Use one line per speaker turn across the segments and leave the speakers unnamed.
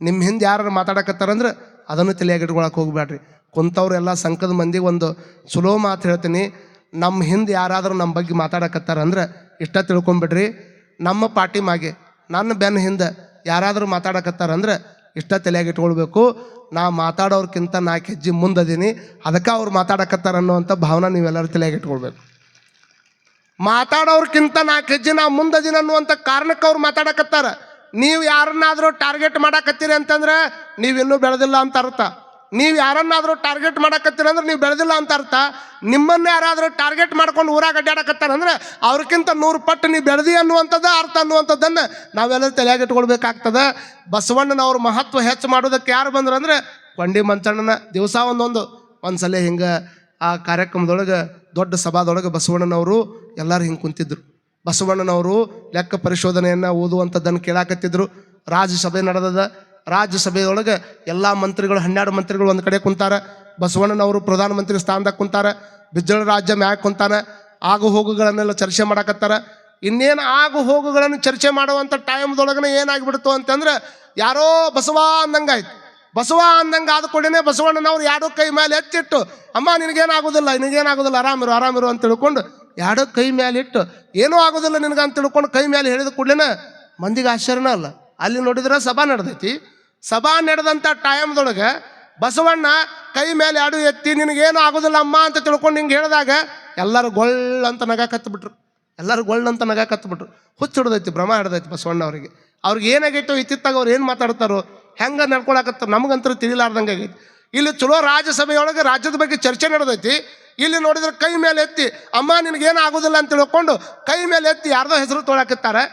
ನಿಮ್ಮ ಹಿಂದೆ ಯಾರು ಮಾತಾಡಕತ್ತಾರಂದ್ರೆ ಅದನ್ನು ತಲೆಯಾಗಿ ಇಟ್ಕೊಳಕ್ಕೆ ಹೋಗ್ಬೇಡ್ರಿ. ಕುಂತವ್ರೆಲ್ಲ ಸಂಕದ ಮಂದಿಗೆ ಒಂದು ಸುಲೋ ಮಾತು ಹೇಳ್ತೀನಿ. ನಮ್ಮ ಹಿಂದೆ ಯಾರಾದರೂ ನಮ್ಮ ಬಗ್ಗೆ ಮಾತಾಡಕತ್ತಾರಂದ್ರೆ ಇಷ್ಟ ತಿಳ್ಕೊಂಬಿಡ್ರಿ, ನಮ್ಮ ಪಾರ್ಟಿ ಮಾಗೆ ನನ್ನ ಬೆನ್ನ ಹಿಂದೆ ಯಾರಾದರೂ ಮಾತಾಡಕತ್ತಾರಂದ್ರೆ ಇಷ್ಟ ತಲೆಯಾಗಿ ಇಟ್ಕೊಳ್ಬೇಕು, ನಾ ಮಾತಾಡೋರ್ಕಿಂತ 4 ಹೆಜ್ಜೆ ಮುಂದದೀನಿ, ಅದಕ್ಕೆ ಅವ್ರು ಮಾತಾಡಕತ್ತಾರ ಅನ್ನೋವಂಥ ಭಾವನೆ ನೀವೆಲ್ಲರೂ ತಲೆಯಾಗಿ ಇಟ್ಕೊಳ್ಬೇಕು. ಮಾತಾಡೋರ್ಕಿಂತ 4 ಹೆಜ್ಜೆ ನಾ ಮುಂದದೀನಿ ಅನ್ನುವಂಥ ಕಾರಣಕ್ಕೆ ಅವ್ರು ಮಾತಾಡಕತ್ತಾರ. ನೀವು ಯಾರನ್ನಾದರೂ ಟಾರ್ಗೆಟ್ ಮಾಡಕತ್ತೀರಿ ಅಂತಂದ್ರೆ ನೀವಿನ್ನೂ ಬೆಳೆದಿಲ್ಲ ಅಂತ ಅರ್ಥ. ನೀವು ಯಾರನ್ನಾದರೂ ಟಾರ್ಗೆಟ್ ಮಾಡಕತ್ತೀರಿ ಅಂದ್ರೆ ನೀವು ಬೆಳೆದಿಲ್ಲ ಅಂತ ಅರ್ಥ. ನಿಮ್ಮನ್ನು ಯಾರಾದರೂ ಟಾರ್ಗೆಟ್ ಮಾಡ್ಕೊಂಡು ಊರಾಗ ಅಡ್ಡಾಡಕತ್ತಾರಂದ್ರೆ ಅವ್ರಿಗಿಂತ 100 ಪಟ್ಟು ನೀವು ಬೆಳೆದಿ ಅನ್ನುವಂಥದ್ದು ಅರ್ಥ ಅನ್ನುವಂಥದ್ದನ್ನು ನಾವೆಲ್ಲರೂ ತಲೆಯಾಗಿ ಇಟ್ಕೊಳ್ಬೇಕಾಗ್ತದೆ. ಬಸವಣ್ಣನವ್ರ ಮಹತ್ವ ಹೆಚ್ಚು ಮಾಡೋದಕ್ಕೆ ಯಾರು ಬಂದ್ರು ಅಂದರೆ ಕೊಂಡಿ ಮಂಚಣ್ಣನ ದಿವಸ ಒಂದು ಸಲ ಹಿಂಗೆ ಆ ಕಾರ್ಯಕ್ರಮದೊಳಗೆ ದೊಡ್ಡ ಸಭಾದೊಳಗೆ ಬಸವಣ್ಣನವರು ಎಲ್ಲರೂ ಹಿಂಗೆ ಕುಂತಿದ್ರು. ಬಸವಣ್ಣನವರು ಲೆಕ್ಕ ಪರಿಶೋಧನೆಯನ್ನು ಓದುವಂಥದ್ದನ್ನು ಕೇಳಾಕತ್ತಿದ್ರು. ರಾಜ್ಯಸಭೆ ನಡೆದದ. ರಾಜ್ಯಸಭೆಯೊಳಗೆ ಎಲ್ಲ ಮಂತ್ರಿಗಳು 12 ಮಂತ್ರಿಗಳು ಒಂದು ಕಡೆ ಕುಂತಾರ. ಬಸವಣ್ಣನವರು ಪ್ರಧಾನಮಂತ್ರಿ ಸ್ಥಾನದಾಗ ಕುಂತಾರ. ಬಿಜ್ಜಳ ರಾಜ್ಯ ಮ್ಯಾಗ ಕುಂತಾನ. ಆಗು ಹೋಗುಗಳನ್ನೆಲ್ಲ ಚರ್ಚೆ ಮಾಡಕತ್ತಾರ. ಇನ್ನೇನು ಆಗು ಹೋಗುಗಳನ್ನು ಚರ್ಚೆ ಮಾಡುವಂಥ ಟೈಮ್ದೊಳಗನೆ ಏನಾಗಿಬಿಡ್ತು ಅಂತಂದ್ರೆ ಯಾರೋ ಬಸವ ಅಂದಂಗಾಯ್ತು. ಬಸವ ಅಂದಂಗೆ ಆದ ಕೂಡಲೇ ಬಸವಣ್ಣನವ್ರು 2 ಕೈ ಮೇಲೆ ಎತ್ತಿಟ್ಟು, ಅಮ್ಮ ನಿನಗೇನಾಗೋದಿಲ್ಲ ಆರಾಮಿರು ಅಂತ ತಿಳ್ಕೊಂಡು 2 ಕೈ ಮೇಲೆ ಇಟ್ಟು ಏನೂ ಆಗೋದಿಲ್ಲ ನಿನಗೆ ಅಂತ ತಿಳ್ಕೊಂಡು ಕೈ ಮೇಲೆ ಹೇಳಿದ ಕೂಡಲೇ ಮಂದಿಗೆ ಆಶ್ಚರ್ಯನ ಅಲ್ಲ. ಅಲ್ಲಿ ನೋಡಿದ್ರೆ ಸಭಾ ನಡೆದೈತಿ. ಸಭಾ ನಡೆದಂಥ ಟೈಮ್ದೊಳಗೆ ಬಸವಣ್ಣ ಕೈ ಮೇಲೆ 2 ಎತ್ತಿ ನಿನಗೇನು ಆಗೋದಿಲ್ಲ ಅಮ್ಮ ಅಂತ ತಿಳ್ಕೊಂಡು ಹಿಂಗೆ ಹೇಳಿದಾಗ ಎಲ್ಲರೂ ಗೊಳ್ಳಂತ ನಗಾಕತ್ಬಿಟ್ರು. ಹುಚ್ಚು ಹಿಡ್ದೈತಿ, ಭ್ರಮ ಹಿಡ್ದೈತಿ ಬಸವಣ್ಣ ಅವ್ರಿಗೆ. ಅವ್ರಿಗೆ ಏನಾಗೈತೋ ಇತ್ತಿತ್ತಾಗ ಅವ್ರು ಏನು ಮಾತಾಡ್ತಾರೋ, ಹೆಂಗೆ ನಡ್ಕೊಳಕತ್ತಾರ ನಮಗಂತೂ ತಿಳಿಲಾರ್ದಂಗೆ ಆಗೈತಿ. ಇಲ್ಲಿ ಚಲೋ ರಾಜ್ಯಸಭೆಯೊಳಗೆ ರಾಜ್ಯದ ಬಗ್ಗೆ ಚರ್ಚೆ ನಡೆದೈತಿ. ಇಲ್ಲಿ ನೋಡಿದ್ರೆ ಕೈ ಮೇಲೆ ಎತ್ತಿ ಅಮ್ಮ ನಿನಗೇನು ಆಗೋದಿಲ್ಲ ಅಂತ ತಿಳ್ಕೊಂಡು ಕೈ ಮೇಲೆ ಎತ್ತಿ ಯಾರ್ದೋ ಹೆಸರು ತೊಳಕತ್ತಾರೆ.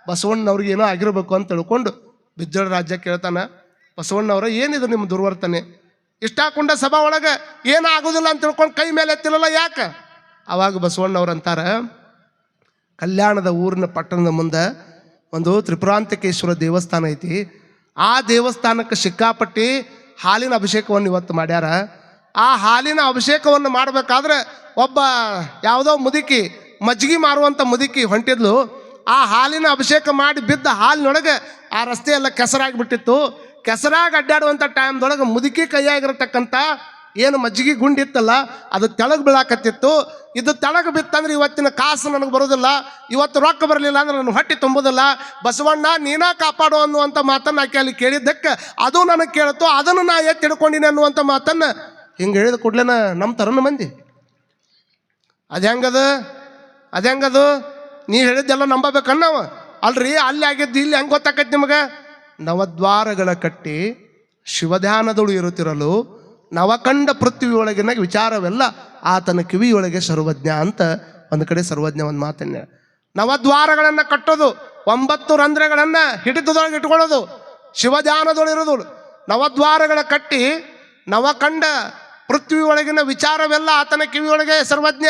ಬಸವಣ್ಣವ್ರಿಗೆ ಏನೋ ಆಗಿರ್ಬೇಕು ಅಂತ ತಿಳ್ಕೊಂಡು ಬಿಜ್ಜಳ ರಾಜ್ಯ ಕೇಳ್ತಾನ, ಬಸವಣ್ಣವ್ರ ಏನಿದು ನಿಮ್ಮ ದುರ್ವರ್ತನೆ? ಇಷ್ಟಾಕೊಂಡ ಸಭಾ ಒಳಗೆ ಏನೂ ಆಗೋದಿಲ್ಲ ಅಂತ ತಿಳ್ಕೊಂಡು ಕೈ ಮೇಲೆ ಎತ್ತಿರಲ್ಲ ಯಾಕೆ? ಅವಾಗ ಬಸವಣ್ಣವ್ರು ಅಂತಾರೆ, ಕಲ್ಯಾಣದ ಊರಿನ ಪಟ್ಟಣದ ಮುಂದೆ ಒಂದು ತ್ರಿಪುರಾಂತಕೇಶ್ವರ ದೇವಸ್ಥಾನ ಐತಿ. ಆ ದೇವಸ್ಥಾನಕ್ಕೆ ಸಿಕ್ಕಾಪಟ್ಟಿ ಹಾಲಿನ ಅಭಿಷೇಕವನ್ನು ಇವತ್ತು ಮಾಡ್ಯಾರ. ಆ ಹಾಲಿನ ಅಭಿಷೇಕವನ್ನು ಮಾಡಬೇಕಾದ್ರೆ ಒಬ್ಬ ಯಾವುದೋ ಮುದುಕಿ, ಮಜ್ಜಿಗೆ ಮಾರುವಂಥ ಮುದುಕಿ ಹೊಂಟಿದ್ಲು. ಆ ಹಾಲಿನ ಅಭಿಷೇಕ ಮಾಡಿ ಬಿದ್ದ ಹಾಲಿನೊಳಗೆ ಆ ರಸ್ತೆ ಎಲ್ಲ ಕೆಸರಾಗಿಬಿಟ್ಟಿತ್ತು. ಕೆಸರಾಗಿ ಅಡ್ಡಾಡುವಂಥ ಟೈಮ್ದೊಳಗೆ ಮುದುಕಿ ಕೈಯಾಗಿರತಕ್ಕಂಥ ಏನು ಮಜ್ಜಿಗೆ ಗುಂಡಿತ್ತಲ್ಲ ಅದು ತೆಳಗೆ ಬೀಳಾಕತ್ತಿತ್ತು. ಇದು ತೆಳಗೆ ಬಿತ್ತಂದ್ರೆ ಇವತ್ತಿನ ಕಾಸು ನನಗೆ ಬರೋದಿಲ್ಲ, ಇವತ್ತು ರೊಕ್ಕ ಬರಲಿಲ್ಲ ಅಂದ್ರೆ ನನ್ನ ಹೊಟ್ಟೆ ತುಂಬೋದಿಲ್ಲ. ಬಸವಣ್ಣ ನೀನಾ ಕಾಪಾಡು ಅನ್ನುವಂಥ ಮಾತನ್ನು ಆಕೆ ಅಲ್ಲಿ ಕೇಳಿದ್ದಕ್ಕೆ ಅದು ನನಗೆ ಕೇಳ್ತು, ಅದನ್ನು ನಾ ಎತ್ತಿ ಹಿಡ್ಕೊಂಡಿನಿ ಅನ್ನುವಂಥ ಮಾತನ್ನು ಹಿಂಗೆ ಹೇಳಿದ ಕೂಡಲೇನ ನಮ್ಮ ತರನ ಮಂದಿ ಅದ್ಯಾಂಗದು ನೀವು ಹೇಳಿದ್ದೆಲ್ಲ ನಂಬಬೇಕನ್ನವ ಅಲ್ರಿ. ಅಲ್ಲಿ ಆಗಿದ್ದು ಇಲ್ಲಿ ಹೆಂಗೆ ಗೊತ್ತಾಕೈತಿ ನಿಮಗೆ? ನವದ್ವಾರಗಳ ಕಟ್ಟಿ ಶಿವಧ್ಯಾನದಳು ಇರುತ್ತಿರಲು ನವಕಂಡ ಪೃಥ್ವಿಯೊಳಗಿನ ವಿಚಾರವೆಲ್ಲ ಆತನ ಕಿವಿಯೊಳಗೆ ಸರ್ವಜ್ಞ ಅಂತ ಒಂದು ಕಡೆ ಸರ್ವಜ್ಞ ಒಂದು ಮಾತನ್ನ. ನವದ್ವಾರಗಳನ್ನು ಕಟ್ಟೋದು, 9 ರಂಧ್ರಗಳನ್ನು ಹಿಡಿತದೊಳಗೆ ಇಟ್ಕೊಳ್ಳೋದು, ಶಿವಧ್ಯಾನದೊಳಿರೋದು. ನವದ್ವಾರಗಳ ಕಟ್ಟಿ ನವಕಂಡ ಪೃಥ್ವಿಯೊಳಗಿನ ವಿಚಾರವೆಲ್ಲ ಆತನ ಕಿವಿಯೊಳಗೆ ಸರ್ವಜ್ಞ.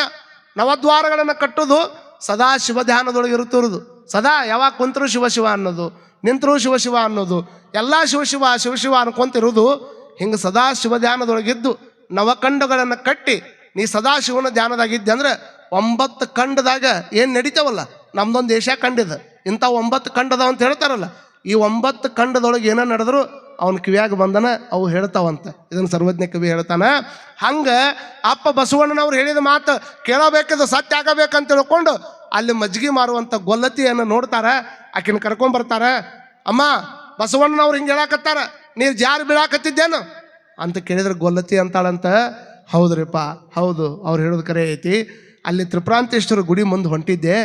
ನವದ್ವಾರಗಳನ್ನು ಕಟ್ಟೋದು ಸದಾ ಶಿವಧ್ಯಾನದೊಳಗೆ ಇರುತ್ತಿರೋದು. ಸದಾ ಯಾವಾಗ ಕುಂತರೂ ಶಿವ ಅನ್ನೋದು, ನಿಂತರೂ ಶಿವ ಅನ್ನೋದು, ಎಲ್ಲ ಶಿವ ಅನ್ಕೊಂತಿರೋದು. ಹಿಂಗೆ ಸದಾ ಶಿವಧ್ಯಾನದೊಳಗಿದ್ದು ನವಕಂಡಗಳನ್ನು ಕಟ್ಟಿ ನೀ ಸದಾ ಶಿವನ ಧ್ಯಾನದಾಗಿದ್ದೆ ಅಂದ್ರೆ 9 ಖಂಡದಾಗ ಏನು ನಡೀತಾವಲ್ಲ, ನಮ್ದೊಂದು ದೇಶ ಕಂಡಿದೆ ಇಂಥ 9 ಖಂಡದ ಅಂತ ಹೇಳ್ತಾರಲ್ಲ, ಈ 9 ಖಂಡದೊಳಗೆ ಏನೋ ನಡೆದ್ರು ಅವನ ಕಿವಿಯಾಗ ಬಂದನ ಅವು ಹೇಳ್ತಾವಂತ. ಇದನ್ನು ಸರ್ವಜ್ಞ ಕವಿ ಹೇಳ್ತಾನ. ಹಂಗೆ ಅಪ್ಪ ಬಸವಣ್ಣನವ್ರು ಹೇಳಿದ ಮಾತು ಕೇಳಬೇಕಿದ್ದು ಸತ್ಯ ಆಗಬೇಕಂತ ತಿಳ್ಕೊಂಡು ಅಲ್ಲಿ ಮಜ್ಜಿಗೆ ಮಾರುವಂಥ ಗೊಲ್ಲತಿಯನ್ನು ನೋಡ್ತಾರೆ. ಆಕಿನ ಕರ್ಕೊಂಬರ್ತಾರೆ. ಅಮ್ಮ ಬಸವಣ್ಣನವ್ರು ಹಿಂಗೆ ಹೇಳಾಕತ್ತಾರ, ನೀರು ಜಾರಿ ಬೀಳಾಕತ್ತಿದ್ದೇನು ಅಂತ ಕೇಳಿದ್ರೆ ಗೊಲ್ಲತಿ ಅಂತಾಳಂತ. ಹೌದ್ರಿಪ್ಪ ಹೌದು, ಅವ್ರು ಹೇಳೋದು ಕರೆ ಐತಿ. ಅಲ್ಲಿ ತ್ರಿಪುರಾಂತೇಶ್ವರ ಗುಡಿ ಮುಂದೆ ಹೊಂಟಿದ್ದೆ,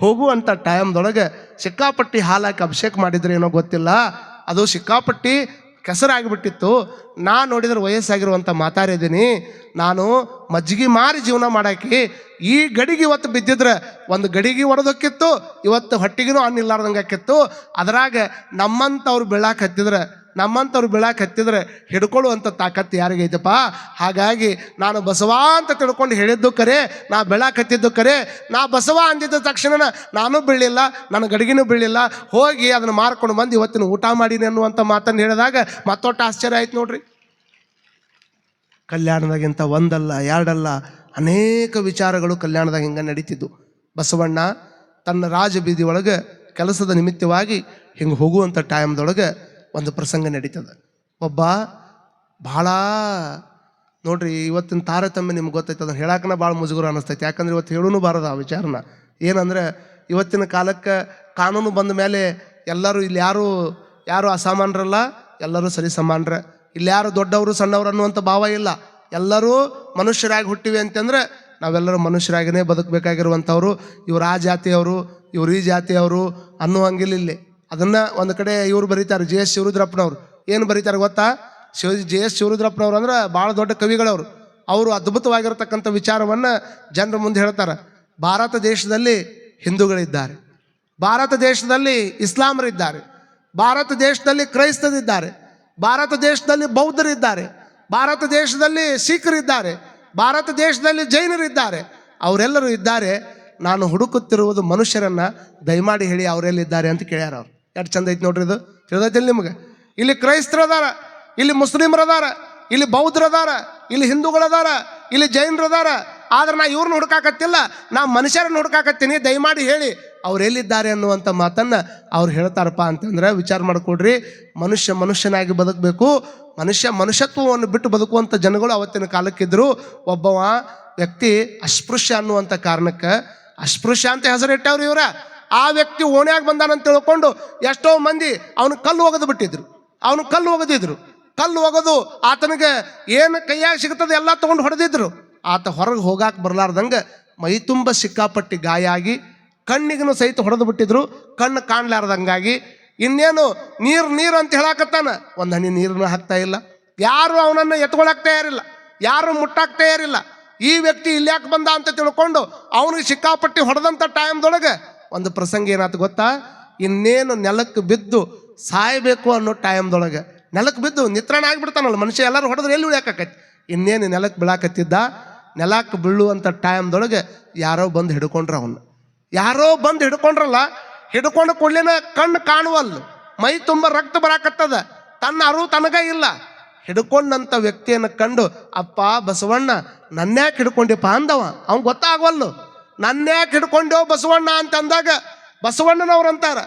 ಹೋಗುವಂಥ ಟೈಮ್ದೊಳಗೆ ಸಿಕ್ಕಾಪಟ್ಟಿ ಹಾಲಾಕಿ ಅಭಿಷೇಕ ಮಾಡಿದ್ರೆ ಏನೋ ಗೊತ್ತಿಲ್ಲ, ಅದು ಸಿಕ್ಕಾಪಟ್ಟಿ ಕೆಸರಾಗಿಬಿಟ್ಟಿತ್ತು. ನಾನು ನೋಡಿದ್ರೆ ವಯಸ್ಸಾಗಿರುವಂಥ ಮಾತಾಡಿದ್ದೀನಿ, ನಾನು ಮಜ್ಜಿಗೆ ಮಾರಿ ಜೀವನ ಮಾಡಾಕಿ ಈ ಗಡಿಗೆ ಇವತ್ತು ಬಿದ್ದಿದ್ರೆ ಒಂದು ಗಡಿಗೆ ಹೊಡೆದಕ್ಕಿತ್ತು, ಇವತ್ತು ಹೊಟ್ಟಿಗೂ ಅನ್ನಿಲ್ಲಾರ್ದಂಗೆ ಆಕಿತ್ತು. ಅದರಾಗ ನಮ್ಮಂಥವ್ರು ಬೀಳಾಕ ಹತ್ತಿದ್ರೆ ಹಿಡ್ಕೊಳ್ಳುವಂಥ ತಾಕತ್ತು ಯಾರಿಗೈತಪ್ಪ. ಹಾಗಾಗಿ ನಾನು ಬಸವ ಅಂತ ತಿಳ್ಕೊಂಡು ಹೇಳಿದ್ದು ಕರೆ, ನಾ ಬೆಳಾಕ ಹತ್ತಿದ್ದು ಕರೆ. ನಾ ಬಸವ ಅಂದಿದ್ದ ತಕ್ಷಣ ನಾನು ಬೀಳಲಿಲ್ಲ, ನನ್ನ ಗಡಿಗೆನೂ ಬೀಳಲಿಲ್ಲ, ಹೋಗಿ ಅದನ್ನು ಮಾರ್ಕೊಂಡು ಬಂದು ಇವತ್ತಿನ ಊಟ ಮಾಡೀನಿ ಅನ್ನುವಂಥ ಮಾತನ್ನು ಹೇಳಿದಾಗ ಮತ್ತೊಟ್ಟು ಆಶ್ಚರ್ಯ ಆಯ್ತು ನೋಡ್ರಿ. ಕಲ್ಯಾಣದಾಗಿಂತ ಒಂದಲ್ಲ ಎರಡಲ್ಲ ಅನೇಕ ವಿಚಾರಗಳು ಕಲ್ಯಾಣದಾಗ ಹಿಂಗೆ ನಡೀತಿದ್ದು. ಬಸವಣ್ಣ ತನ್ನ ರಾಜಬೀದಿ ಒಳಗೆ ಕೆಲಸದ ನಿಮಿತ್ತವಾಗಿ ಹಿಂಗೆ ಹೋಗುವಂಥ ಟೈಮ್ದೊಳಗೆ ಒಂದು ಪ್ರಸಂಗ ನಡೀತದೆ. ಒಬ್ಬ ಭಾಳ ನೋಡ್ರಿ, ಇವತ್ತಿನ ತಾರತಮ್ಯ ನಿಮ್ಗೆ ಗೊತ್ತೈತೆ, ಅದನ್ನು ಹೇಳಕ್ಕನ ಭಾಳ ಮುಜುಗರ ಅನ್ನಿಸ್ತೈತೆ. ಯಾಕಂದ್ರೆ ಇವತ್ತು ಹೇಳೂ ಬಾರದ ಆ ವಿಚಾರನ. ಏನಂದ್ರೆ ಇವತ್ತಿನ ಕಾಲಕ್ಕೆ ಕಾನೂನು ಬಂದ ಮೇಲೆ ಎಲ್ಲರೂ ಇಲ್ಲಿ ಯಾರು ಅಸಾಮಾನ್ಯರಲ್ಲ, ಎಲ್ಲರೂ ಸರಿ ಸಮಾನರ. ಇಲ್ಲಿ ಯಾರು ದೊಡ್ಡವರು ಸಣ್ಣವರು ಅನ್ನುವಂಥ ಭಾವ ಇಲ್ಲ. ಎಲ್ಲರೂ ಮನುಷ್ಯರಾಗಿ ಹುಟ್ಟಿವಿ ಅಂತಂದ್ರೆ ನಾವೆಲ್ಲರೂ ಮನುಷ್ಯರಾಗಿಯೇ ಬದುಕಬೇಕಾಗಿರುವಂಥವ್ರು. ಇವ್ರು ಆ ಜಾತಿಯವರು, ಇವ್ರು ಈ ಜಾತಿಯವರು ಅನ್ನುವಂಗಿಲ್ಲ ಇಲ್ಲಿ. ಅದನ್ನು ಒಂದು ಕಡೆ ಇವರು ಬರೀತಾರೆ, ಜಿ ಎಸ್ ಶಿವರುದ್ರಪ್ಪನವ್ರು. ಏನು ಬರೀತಾರೆ ಗೊತ್ತಾ? ಜಿ ಎಸ್ ಶಿವರುದ್ರಪ್ಪನವ್ರು ಅಂದ್ರೆ ಭಾಳ ದೊಡ್ಡ ಕವಿಗಳವರು. ಅವರು ಅದ್ಭುತವಾಗಿರತಕ್ಕಂಥ ವಿಚಾರವನ್ನು ಜನರ ಮುಂದೆ ಹೇಳ್ತಾರೆ. ಭಾರತ ದೇಶದಲ್ಲಿ ಹಿಂದೂಗಳಿದ್ದಾರೆ, ಭಾರತ ದೇಶದಲ್ಲಿ ಇಸ್ಲಾಮರಿದ್ದಾರೆ, ಭಾರತ ದೇಶದಲ್ಲಿ ಕ್ರೈಸ್ತರಿದ್ದಾರೆ, ಭಾರತ ದೇಶದಲ್ಲಿ ಬೌದ್ಧರಿದ್ದಾರೆ, ಭಾರತ ದೇಶದಲ್ಲಿ ಸಿಖ್ರಿದ್ದಾರೆ, ಭಾರತ ದೇಶದಲ್ಲಿ ಜೈನರಿದ್ದಾರೆ. ಅವರೆಲ್ಲರೂ ಇದ್ದಾರೆ. ನಾನು ಹುಡುಕುತ್ತಿರುವುದು ಮನುಷ್ಯರನ್ನು, ದಯಮಾಡಿ ಹೇಳಿ ಅವರೆಲ್ಲಿದ್ದಾರೆ ಅಂತ ಕೇಳ್ಯಾರ ಅವ್ರು. ಎಷ್ಟು ಚಂದ ಐತಿ ನೋಡ್ರಿ ಇದು. ತಿಳಿದೈತಿಲ್ಲ ನಿಮಗೆ? ಇಲ್ಲಿ ಕ್ರೈಸ್ತರದಾರ, ಇಲ್ಲಿ ಮುಸ್ಲಿಮರದಾರ, ಇಲ್ಲಿ ಬೌದ್ಧರದಾರ, ಇಲ್ಲಿ ಹಿಂದೂಗಳದಾರ, ಇಲ್ಲಿ ಜೈನರದಾರ. ಆದ್ರೆ ನಾ ಇವ್ರನ್ನ ಹುಡುಕಾಕತ್ತಿಲ್ಲ, ನಾ ಮನುಷ್ಯರನ್ನು ಹುಡುಕಾಕತ್ತೀನಿ, ದಯಮಾಡಿ ಹೇಳಿ ಅವ್ರು ಎಲ್ಲಿದ್ದಾರೆ ಅನ್ನುವಂಥ ಮಾತನ್ನು ಅವ್ರು ಹೇಳ್ತಾರಪ್ಪ ಅಂತಂದ್ರೆ ವಿಚಾರ ಮಾಡಿಕೊಡ್ರಿ. ಮನುಷ್ಯನಾಗಿ ಬದುಕಬೇಕು. ಮನುಷ್ಯತ್ವವನ್ನು ಬಿಟ್ಟು ಬದುಕುವಂಥ ಜನಗಳು ಅವತ್ತಿನ ಕಾಲಕ್ಕಿದ್ರು. ಒಬ್ಬವ ವ್ಯಕ್ತಿ ಅಸ್ಪೃಶ್ಯ ಅನ್ನುವಂಥ ಕಾರಣಕ್ಕೆ ಅಸ್ಪೃಶ್ಯ ಅಂತ ಹೆಸರಿಟ್ಟವ್ರು ಇವರ. ಆ ವ್ಯಕ್ತಿ ಓಣ್ಯಾಗ ಬಂದಾನಂತ ತಿಳ್ಕೊಂಡು ಎಷ್ಟೋ ಮಂದಿ ಅವನು ಕಲ್ಲು ಒಗೆದು ಬಿಟ್ಟಿದ್ರು. ಕಲ್ಲು ಒಗೆದು ಆತನಿಗೆ ಏನು ಕೈಯಾಗ ಸಿಗ್ತದೆ ಎಲ್ಲ ತೊಗೊಂಡು ಹೊಡೆದಿದ್ರು. ಆತ ಹೊರಗೆ ಹೋಗಾಕೆ ಬರಲಾರ್ದಂಗೆ ಮೈ ತುಂಬ ಸಿಕ್ಕಾಪಟ್ಟಿ ಗಾಯ ಆಗಿ ಕಣ್ಣಿಗೂ ಸಹಿತ ಹೊಡೆದು ಬಿಟ್ಟಿದ್ರು. ಕಣ್ಣು ಕಾಣಲಾರ್ದಂಗಾಗಿ ಇನ್ನೇನು ನೀರು ಅಂತ ಹೇಳಾಕತ್ತಾನ, ಒಂದು ಹನಿ ನೀರನ್ನು ಹಾಕ್ತಾ ಇಲ್ಲ. ಯಾರು ಅವನನ್ನು ಎತ್ಕೊಳಕ್ಕೆ ತಯಾರಿಲ್ಲ, ಯಾರು ಮುಟ್ಟಾಕ್ ತಯಾರಿಲ್ಲ. ಈ ವ್ಯಕ್ತಿ ಇಲ್ಲಿ ಯಾಕೆ ಬಂದ ಅಂತ ತಿಳ್ಕೊಂಡು ಅವನಿಗೆ ಸಿಕ್ಕಾಪಟ್ಟಿ ಹೊಡೆದಂಥ ಟೈಮ್ದೊಳಗೆ ಒಂದು ಪ್ರಸಂಗ ಏನಾಯ್ತು ಗೊತ್ತಾ? ಇನ್ನೇನು ನೆಲಕ್ಕೆ ಬಿದ್ದು ಸಾಯಬೇಕು ಅನ್ನೋ ಟೈಮ್ದೊಳಗೆ ನೆಲಕ್ಕೆ ಬಿದ್ದು ನಿತ್ರಾಣ ಆಗಿಬಿಡ್ತಾನಲ್ಲ ಮನುಷ್ಯ. ಎಲ್ಲರೂ ಹೊಡೆದ್ರೆ ಎಲ್ಲಿ ಉಳಿಯಾಕೈತಿ? ಇನ್ನೇನು ನೆಲಕ್ಕೆ ಬೀಳಾಕತ್ತಿದ್ದ. ನೆಲಕ್ಕೆ ಬೀಳುವಂಥ ಟೈಮ್ದೊಳಗೆ ಯಾರೋ ಬಂದು ಹಿಡ್ಕೊಂಡ್ರಲ್ಲ. ಹಿಡ್ಕೊಂಡು ಕೂಡಲೇನ ಕಣ್ಣು ಕಾಣುವಲ್ಲು, ಮೈ ತುಂಬ ರಕ್ತ ಬರಾಕತ್ತದ, ತನ್ನ ಅರಿವು ತನಗ ಇಲ್ಲ. ಹಿಡ್ಕೊಂಡಂಥ ವ್ಯಕ್ತಿಯನ್ನು ಕಂಡು, ಅಪ್ಪ ಬಸವಣ್ಣ ನನ್ಯಾಕೆ ಹಿಡ್ಕೊಂಡಿಪ್ಪ ಅಂದವ. ಅವ್ನು ಗೊತ್ತಾಗವಲ್ಲು, ನನ್ಯಾಕೆ ಹಿಡ್ಕೊಂಡೇವು ಬಸವಣ್ಣ ಅಂತ ಅಂದಾಗ ಬಸವಣ್ಣನವ್ರು ಅಂತಾರ,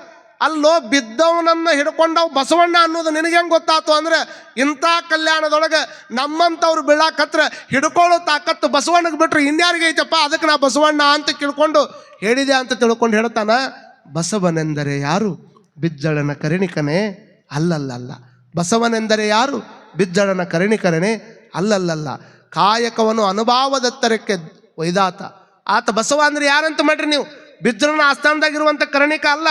ಅಲ್ಲೋ ಬಿದ್ದವನನ್ನು ಹಿಡ್ಕೊಂಡವ್ ಬಸವಣ್ಣ ಅನ್ನೋದು ನಿನಗೆ ಹೆಂಗೆ ಗೊತ್ತಾಯ್ತು ಅಂದ್ರೆ, ಇಂಥ ಕಲ್ಯಾಣದೊಳಗೆ ನಮ್ಮಂಥವ್ರು ಬೀಳಾಕತ್ರ ಹಿಡ್ಕೊಳ್ಳೋ ತಾಕತ್ತು ಬಸವಣ್ಣಗೆ ಬಿಟ್ರೆ ಇನ್ಯಾರಿಗೆ ಐತಪ್ಪ, ಅದಕ್ಕೆ ನಾ ಬಸವಣ್ಣ ಅಂತ ಕೇಳ್ಕೊಂಡು ಹೇಳಿದೆ ಅಂತ ತಿಳ್ಕೊಂಡು ಹೇಳ್ತಾನ. ಬಸವನೆಂದರೆ ಯಾರು? ಬಿಜ್ಜಳನ ಕರುಣಿಕನೇ ಅಲ್ಲಲ್ಲ. ಬಸವನೆಂದರೆ ಯಾರು? ಬಿಜ್ಜಳನ ಕರುಣಿಕನೇ ಅಲ್ಲಲ್ಲ. ಕಾಯಕವನ್ನು ಅನುಭವದತ್ತರಕ್ಕೆ ಒಯ್ದಾತ. ಆತ ಬಸವ ಅಂದ್ರೆ ಯಾರಂತ ಮಾಡ್ರಿ ನೀವು? ಬಿಜ್ಜಳನ ಆಸ್ಥಾನದಾಗಿರುವಂಥ ಕರುಣಿಕ ಅಲ್ಲ,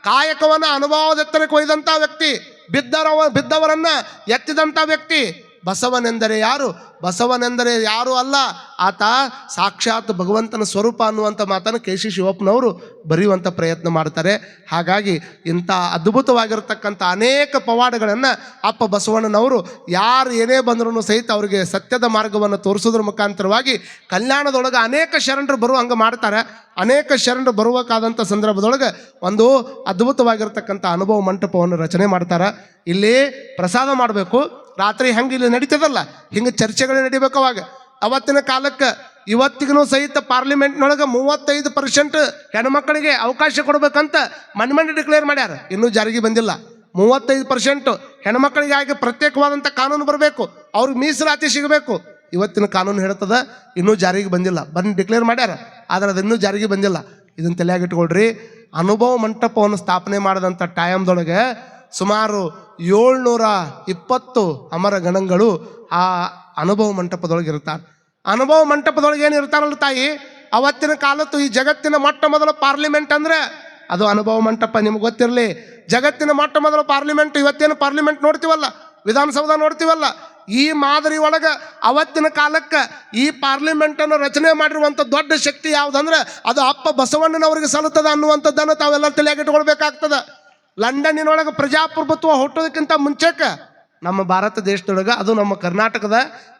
ಕಾಯಕವನ್ನು ಅನುಭವದತ್ತರಕ್ಕೆ ಒಯ್ದಂಥ ವ್ಯಕ್ತಿ, ಬಿದ್ದವರನ್ನ ಎತ್ತಿದಂಥ ವ್ಯಕ್ತಿ. ಬಸವನೆಂದರೆ ಯಾರು? ಬಸವನೆಂದರೆ ಯಾರು ಅಲ್ಲ, ಆತ ಸಾಕ್ಷಾತ್ ಭಗವಂತನ ಸ್ವರೂಪ ಅನ್ನುವಂಥ ಮಾತನ್ನು ಕೆ.ಸಿ. ಶಿವಪ್ಪನವರು ಬರೆಯುವಂಥ ಪ್ರಯತ್ನ ಮಾಡ್ತಾರೆ. ಹಾಗಾಗಿ ಇಂಥ ಅದ್ಭುತವಾಗಿರತಕ್ಕಂಥ ಅನೇಕ ಪವಾಡಗಳನ್ನು ಅಪ್ಪ ಬಸವಣ್ಣನವರು ಯಾರು ಏನೇ ಬಂದರೂ ಸಹಿತ ಅವರಿಗೆ ಸತ್ಯದ ಮಾರ್ಗವನ್ನು ತೋರಿಸೋದ್ರ ಮುಖಾಂತರವಾಗಿ ಕಲ್ಯಾಣದೊಳಗೆ ಅನೇಕ ಶರಣರು ಹಂಗೆ ಮಾಡ್ತಾರೆ. ಅನೇಕ ಶರಣರು ಬರುವಕ್ಕಾದಂಥ ಸಂದರ್ಭದೊಳಗೆ ಒಂದು ಅದ್ಭುತವಾಗಿರ್ತಕ್ಕಂಥ ಅನುಭವ ಮಂಟಪವನ್ನು ರಚನೆ ಮಾಡ್ತಾರೆ. ಇಲ್ಲಿ ಪ್ರಸಾದ ಮಾಡಬೇಕು. ರಾತ್ರಿ ಹಂಗೆ ಇಲ್ಲಿ ನಡೀತದಲ್ಲ, ಹಿಂಗೆ ಚರ್ಚೆಗಳು ನಡಿಬೇಕು. ಅವಾಗ ಅವತ್ತಿನ ಕಾಲಕ್ಕೆ ಇವತ್ತಿಗೂ ಸಹಿತ ಪಾರ್ಲಿಮೆಂಟ್ನೊಳಗೆ 35% ಹೆಣ್ಮಕ್ಕಳಿಗೆ ಅವಕಾಶ ಕೊಡಬೇಕಂತ ಮನ್ಮಂಡಿ ಡಿಕ್ಲೇರ್ ಮಾಡ್ಯಾರ. ಇನ್ನೂ ಜಾರಿಗೆ ಬಂದಿಲ್ಲ. 35% ಹೆಣ್ಮಕ್ಕಳಿಗಾಗಿ ಪ್ರತ್ಯೇಕವಾದಂಥ ಕಾನೂನು ಬರಬೇಕು, ಅವ್ರಿಗೆ ಮೀಸಲಾತಿ ಸಿಗಬೇಕು. ಇವತ್ತಿನ ಕಾನೂನು ಹೇಳ್ತದ, ಇನ್ನೂ ಜಾರಿಗೆ ಬಂದಿಲ್ಲ. ಡಿಕ್ಲೇರ್ ಮಾಡ್ಯಾರ, ಆದರೆ ಅದು ಇನ್ನೂ ಜಾರಿಗೆ ಬಂದಿಲ್ಲ. ಇದನ್ನು ತಲೆಯಾಗಿಟ್ಕೊಳ್ರಿ. ಅನುಭವ ಮಂಟಪವನ್ನು ಸ್ಥಾಪನೆ ಮಾಡಿದಂಥ ಟೈಮ್ದೊಳಗೆ ಸುಮಾರು 720 ಅಮರ ಗಣಗಳು ಆ ಅನುಭವ ಮಂಟಪದೊಳಗೆ ಇರ್ತಾರೆ. ಅನುಭವ ಮಂಟಪದೊಳಗೆ ಏನು ಇರ್ತಾರಲ್ಲ ತಾಯಿ, ಅವತ್ತಿನ ಕಾಲತ್ತು ಈ ಜಗತ್ತಿನ ಮೊಟ್ಟ ಮೊದಲ ಪಾರ್ಲಿಮೆಂಟ್ ಅಂದರೆ ಅದು ಅನುಭವ ಮಂಟಪ. ನಿಮ್ಗೆ ಗೊತ್ತಿರಲಿ, ಜಗತ್ತಿನ ಮೊಟ್ಟ ಮೊದಲ ಪಾರ್ಲಿಮೆಂಟ್. ಇವತ್ತೇನು ಪಾರ್ಲಿಮೆಂಟ್ ನೋಡ್ತೀವಲ್ಲ, ವಿಧಾನಸೌಧ ನೋಡ್ತೀವಲ್ಲ, ಈ ಮಾದರಿ ಒಳಗೆ ಅವತ್ತಿನ ಕಾಲಕ್ಕೆ ಈ ಪಾರ್ಲಿಮೆಂಟನ್ನು ರಚನೆ ಮಾಡಿರುವಂಥ ದೊಡ್ಡ ಶಕ್ತಿ ಯಾವುದಂದ್ರೆ ಅದು ಅಪ್ಪ ಬಸವಣ್ಣನವರಿಗೆ ಸಲ್ಲುತ್ತದೆ ಅನ್ನುವಂಥದ್ದನ್ನು ತಾವೆಲ್ಲ ತಲೆಯಾಗಿಟ್ಕೊಳ್ಬೇಕಾಗ್ತದೆ. ಲಂಡನ್ನಿನೊಳಗೆ ಪ್ರಜಾಪ್ರಭುತ್ವ ಹುಟ್ಟೋದಕ್ಕಿಂತ ಮುಂಚೆಕ್ಕೆ ನಮ್ಮ ಭಾರತ ದೇಶದೊಳಗೆ, ಅದು ನಮ್ಮ ಕರ್ನಾಟಕದ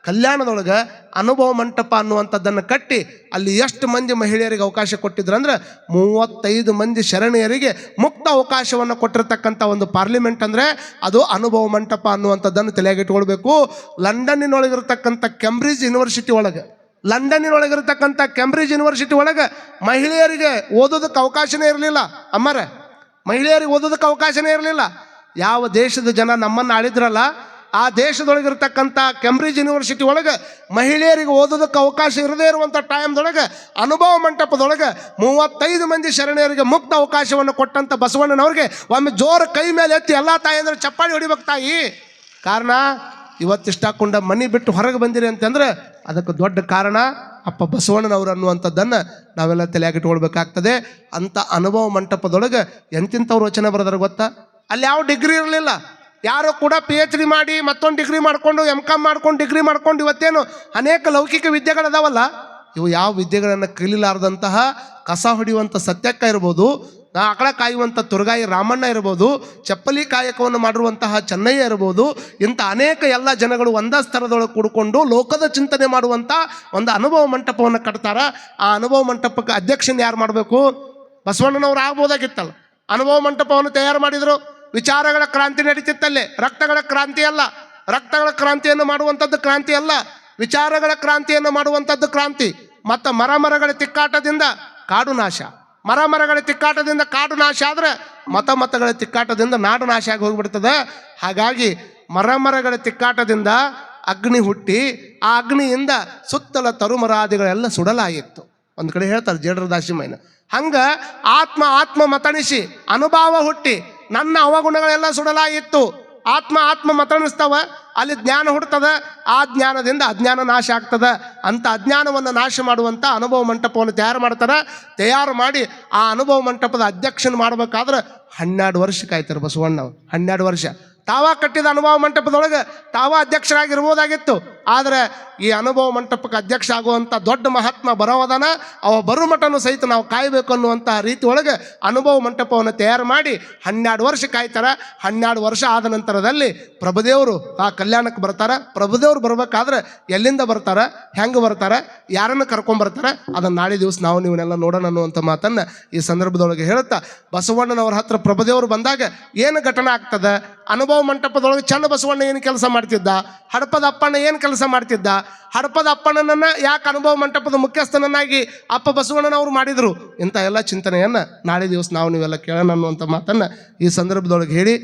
ಕಲ್ಯಾಣದೊಳಗೆ ಅನುಭವ ಮಂಟಪ ಅನ್ನುವಂಥದ್ದನ್ನು ಕಟ್ಟಿ ಅಲ್ಲಿ ಎಷ್ಟು ಮಂದಿ ಮಹಿಳೆಯರಿಗೆ ಅವಕಾಶ ಕೊಟ್ಟಿದ್ರಂದ್ರೆ 35 ಮಂದಿ ಶರಣೆಯರಿಗೆ ಮುಕ್ತ ಅವಕಾಶವನ್ನು ಕೊಟ್ಟಿರ್ತಕ್ಕಂಥ ಒಂದು ಪಾರ್ಲಿಮೆಂಟ್ ಅಂದರೆ ಅದು ಅನುಭವ ಮಂಟಪ ಅನ್ನುವಂಥದ್ದನ್ನು ತಲೆಯಾಗಿಟ್ಕೊಳ್ಬೇಕು. ಲಂಡನ್ನಿನೊಳಗಿರ್ತಕ್ಕಂಥ ಕೆಂಬ್ರಿಡ್ಜ್ ಯೂನಿವರ್ಸಿಟಿ ಒಳಗೆ ಮಹಿಳೆಯರಿಗೆ ಓದೋದಕ್ಕೆ ಅವಕಾಶನೇ ಇರಲಿಲ್ಲ. ಅಮ್ಮರೇ, ಮಹಿಳೆಯರಿಗೆ ಓದೋದಕ್ಕೆ ಅವಕಾಶನೇ ಇರಲಿಲ್ಲ. ಯಾವ ದೇಶದ ಜನ ನಮ್ಮನ್ನು ಆಳಿದ್ರಲ್ಲ ಆ ದೇಶದೊಳಗಿರ್ತಕ್ಕಂಥ ಕೆಂಬ್ರಿಡ್ಜ್ ಯೂನಿವರ್ಸಿಟಿ ಒಳಗೆ ಮಹಿಳೆಯರಿಗೆ ಓದೋದಕ್ಕೆ ಅವಕಾಶ ಇರದೇ ಇರುವಂಥ ಟೈಮ್ದೊಳಗೆ ಅನುಭವ ಮಂಟಪದೊಳಗೆ 35 ಮಂದಿ ಶರಣೆಯರಿಗೆ ಮುಕ್ತ ಅವಕಾಶವನ್ನು ಕೊಟ್ಟಂಥ ಬಸವಣ್ಣನವ್ರಿಗೆ ಒಮ್ಮೆ ಜೋರು ಕೈ ಮೇಲೆ ಎತ್ತಿ ಎಲ್ಲ ತಾಯಿ ಅಂದ್ರೆ ಚಪ್ಪಾಳಿ ಹೊಡಿಬೇಕು ತಾಯಿ. ಕಾರಣ ಇವತ್ತಿಷ್ಟಾಕೊಂಡ ಮನೆ ಬಿಟ್ಟು ಹೊರಗೆ ಬಂದಿರಿ ಅಂತಂದ್ರೆ ಅದಕ್ಕೆ ದೊಡ್ಡ ಕಾರಣ ಅಪ್ಪ ಬಸವಣ್ಣನವರು ಅನ್ನುವಂಥದ್ದನ್ನು ನಾವೆಲ್ಲ ತಲೆಯಾಗಿಟ್ಕೊಳ್ಬೇಕಾಗ್ತದೆ. ಅಂಥ ಅನುಭವ ಮಂಟಪದೊಳಗೆ ಎಂತಿಂಥವ್ರು ವಚನ ಬರೆದ್ರೆ ಗೊತ್ತಾ? ಅಲ್ಲಿ ಯಾವ ಡಿಗ್ರಿ ಇರಲಿಲ್ಲ. ಯಾರು ಕೂಡ PhD ಮಾಡಿ ಮತ್ತೊಂದು ಡಿಗ್ರಿ ಮಾಡ್ಕೊಂಡು MCom ಮಾಡ್ಕೊಂಡು ಡಿಗ್ರಿ ಮಾಡ್ಕೊಂಡು ಇವತ್ತೇನು ಅನೇಕ ಲೌಕಿಕ ವಿದ್ಯೆಗಳದಾವಲ್ಲ, ಇವು ಯಾವ ವಿದ್ಯೆಗಳನ್ನು ಕಲಿಲಾರ್ದಂತಹ ಕಸ ಹೊಡೆಯುವಂಥ ಸತ್ಯಕ್ಕ ಇರ್ಬೋದು, ಆಕಳ ಕಾಯುವಂಥ ತುರ್ಗಾಯಿ ರಾಮಣ್ಣ ಇರ್ಬೋದು, ಚಪ್ಪಲಿ ಕಾಯಕವನ್ನು ಮಾಡಿರುವಂತಹ ಚೆನ್ನಯ್ಯ ಇರ್ಬೋದು, ಇಂಥ ಅನೇಕ ಎಲ್ಲ ಜನಗಳು ಒಂದೇ ಸ್ತರದೊಳಗೆ ಕೂಡಿಕೊಂಡು ಲೋಕದ ಚಿಂತನೆ ಮಾಡುವಂಥ ಒಂದು ಅನುಭವ ಮಂಟಪವನ್ನು ಕಟ್ತಾರ. ಆ ಅನುಭವ ಮಂಟಪಕ್ಕೆ ಅಧ್ಯಕ್ಷನ ಯಾರು ಮಾಡಬೇಕು? ಬಸವಣ್ಣನವ್ರು ಆಗ್ಬೋದಾಗಿತ್ತಲ್ಲ. ಅನುಭವ ಮಂಟಪವನ್ನು ತಯಾರು ಮಾಡಿದರು. ವಿಚಾರಗಳ ಕ್ರಾಂತಿ ನಡೀತಿತ್ತಲ್ಲೇ, ರಕ್ತಗಳ ಕ್ರಾಂತಿ ಅಲ್ಲ. ರಕ್ತಗಳ ಕ್ರಾಂತಿಯನ್ನು ಮಾಡುವಂಥದ್ದು ಕ್ರಾಂತಿ ಅಲ್ಲ, ವಿಚಾರಗಳ ಕ್ರಾಂತಿಯನ್ನು ಮಾಡುವಂಥದ್ದು ಕ್ರಾಂತಿ. ಮತ್ತು ಮರಗಳ ತಿಕ್ಕಾಟದಿಂದ ಕಾಡು ನಾಶ, ಮರಗಳ ತಿಕ್ಕಾಟದಿಂದ ಕಾಡು ನಾಶ ಆದ್ರೆ ಮತಗಳ ತಿಕ್ಕಾಟದಿಂದ ನಾಡು ನಾಶ ಆಗಿ ಹೋಗ್ಬಿಡ್ತದೆ. ಹಾಗಾಗಿ ಮರಗಳ ತಿಕ್ಕಾಟದಿಂದ ಅಗ್ನಿ ಹುಟ್ಟಿ ಆ ಅಗ್ನಿಯಿಂದ ಸುತ್ತಲ ತರುಮರಾದಿಗಳೆಲ್ಲ ಸುಡಲಾಗಿತ್ತು. ಒಂದು ಕಡೆ ಹೇಳ್ತಾರೆ ಜೇಡರ ದಾಸಿಮಯ್ಯನ. ಹಂಗೆ ಆತ್ಮ ಮತಣಿಸಿ ಅನುಭವ ಹುಟ್ಟಿ ನನ್ನ ಅವಗುಣಗಳೆಲ್ಲ ಸುಡಲಾಗಿತ್ತು. ಆತ್ಮ ಮತಣಿಸ್ತಾವ, ಅಲ್ಲಿ ಜ್ಞಾನ ಹುಡ್ತದ. ಆ ಜ್ಞಾನದಿಂದ ಅಜ್ಞಾನ ನಾಶ ಆಗ್ತದೆ. ಅಂಥ ಅಜ್ಞಾನವನ್ನು ನಾಶ ಮಾಡುವಂಥ ಅನುಭವ ಮಂಟಪವನ್ನು ತಯಾರು ಮಾಡಿ ಆ ಅನುಭವ ಮಂಟಪದ ಅಧ್ಯಕ್ಷನ ಮಾಡ್ಬೇಕಾದ್ರೆ 12 ವರ್ಷ ಕಾಯ್ತಾರೆ ಬಸವಣ್ಣವ್ರು. 12 ವರ್ಷ ತಾವ ಕಟ್ಟಿದ ಅನುಭವ ಮಂಟಪದೊಳಗೆ ತಾವ ಅಧ್ಯಕ್ಷರಾಗಿರ್ಬೋದಾಗಿತ್ತು. ಆದರೆ ಈ ಅನುಭವ ಮಂಟಪಕ್ಕೆ ಅಧ್ಯಕ್ಷ ಆಗುವಂಥ ದೊಡ್ಡ ಮಹಾತ್ಮ ಬರೋದನ, ಅವ ಬರೋ ಮಠನೂ ಸಹಿತ ನಾವು ಕಾಯಬೇಕು ಅನ್ನುವಂಥ ರೀತಿ ಒಳಗೆ ಅನುಭವ ಮಂಟಪವನ್ನು ತಯಾರು ಮಾಡಿ 12 ವರ್ಷ ಕಾಯ್ತಾರೆ. 12 ವರ್ಷ ಆದ ನಂತರದಲ್ಲಿ ಪ್ರಭುದೇವರು ಆ ಕಲ್ಯಾಣಕ್ಕೆ ಬರ್ತಾರೆ. ಪ್ರಭುದೇವ್ರು ಬರ್ಬೇಕಾದ್ರೆ ಎಲ್ಲಿಂದ ಬರ್ತಾರೆ, ಹೆಂಗೆ ಬರ್ತಾರೆ, ಯಾರನ್ನು ಕರ್ಕೊಂಬರ್ತಾರೆ, ಅದನ್ನು ನಾಳೆ ದಿವಸ ನಾವು ನೀವನ್ನೆಲ್ಲ ನೋಡೋಣ ಅನ್ನುವಂಥ ಮಾತನ್ನು ಈ ಸಂದರ್ಭದೊಳಗೆ ಹೇಳುತ್ತಾ, ಬಸವಣ್ಣನವ್ರ ಹತ್ರ ಪ್ರಭುದೇವರು ಬಂದಾಗ ಏನು ಘಟನೆ ಆಗ್ತದೆ, ಅನುಭವ ಮಂಟಪದೊಳಗೆ ಚನ್ನ ಬಸವಣ್ಣ ಏನು ಕೆಲಸ ಮಾಡ್ತಿದ್ದ, ಹಡಪದ ಅಪ್ಪಣ್ಣ ಏನು ಕೆಲಸ ಮಾಡ್ತಿದ್ದ, ಹಡಪದ ಅಪ್ಪಣ್ಣನನ್ನು ಯಾಕೆ ಅನುಭವ ಮಂಟಪದ ಮುಖ್ಯಸ್ಥನನ್ನಾಗಿ ಅಪ್ಪ ಬಸವಣ್ಣನವರು ಮಾಡಿದರು, ಇಂಥ ಎಲ್ಲ ಚಿಂತನೆಯನ್ನು ನಾಳೆ ದಿವಸ ನಾವು ನೀವೆಲ್ಲ ಕೇಳೋಣ ಅನ್ನುವಂಥ ಮಾತನ್ನು ಈ ಸಂದರ್ಭದೊಳಗೆ ಹೇಳಿ